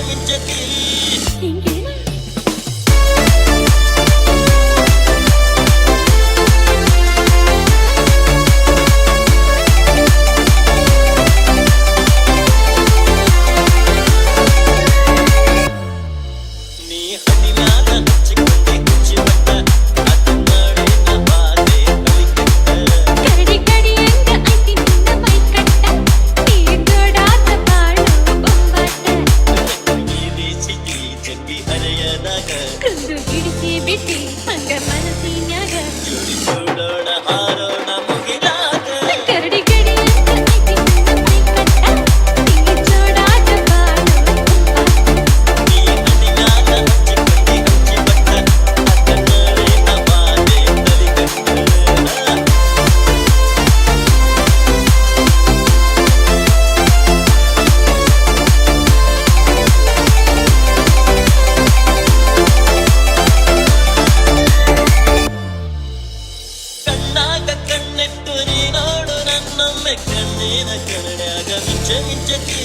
ಮಿಂಚತಿ ನೀ ಹನಿಮ್ಯಾಗ ಹಚ್ಚಿಕೊಂಡೆ ಹುಚ್ಚಿ ಬಟ್ಟ ಅದನ್ನ ನ ಬಾದೆ ಬಲಿಕಟ್ಟ ಕರಡಿ ಕಡಿಯಂಗ ಐತಿ ನಿನ್ನ ಮೈ ಕಟ್ಟ ನೀ ದೊಡಾದ ಬಾಳು ಬೊಂಬಾಟ ನೀರಿ ಸಿಗಿ ಜಗ್ಗಿ ಹರೆಯದಾಗ ಕುಂದು ಹಿಡಿಸಿ ಬಿಟ್ಟಿ ಹಂಗ ಮನಸ್ಸಿನ್ಯಾಗ ಜೋಡಿ ಜೋಡೋಣ ಹಾರೋಣ ಮುಗಿಲಾಗ ಕರಡಿ ಕಡಿಯಂಗ ಐತಿ ನಿನ್ನ ಮೈ ಕಟ್ಟ ನೀ ದೊಡಾದ ಬಾಳು ಬೊಂಬಾಟ ನೀ ಹನಿಮ್ಯಾಗ ಹಚ್ಚಿಕೊಂಡೆ ಹುಚ್ಚಿ ಬಟ್ಟ ಅದನ್ನ ನ ಬಾದೆ ಬಲಿಕಟ್ಟ ಕಣ್ಣಾಗ ಕಣ್ಣಿಟ್ಟು ನೀ ನೋಡು ನನ್ನೊಮ್ಮೆ ಕಣ್ಣಿನ ಕರಡ್ಯಾಗ ಮಿಂಚತಿ